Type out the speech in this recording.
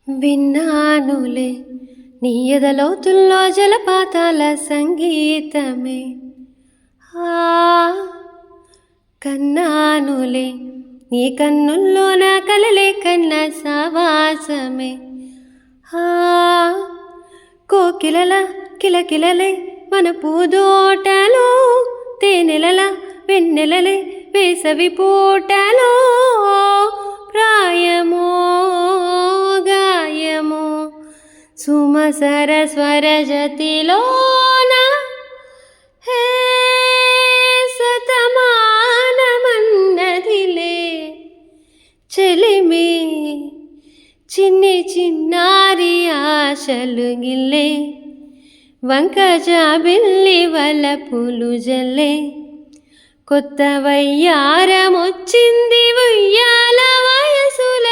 విన్నానులే నీ ఎదలోతుల్లో జలపాతాల సంగీతమే. ఆ కన్నానులే నీ కన్నుల్లో నా కలలే కన్న సావాసమే. ఆ కోకిలల కిలకిలలే మన పూదోటలో, తేనెలల వెన్నెలలే వేసవి పూటలో. ప్రాయమో గాయమో సుమసర స్వరజతిలోన హే సతమానమన్నదిలే చెలిమే. చిన్ని చిన్నారి ఆశలు గిల్లే, వంక జాబిల్లి వలపులు జల్లే. కొత్త వయ్యారమొచ్చింది ఉయ్యాల వయసుల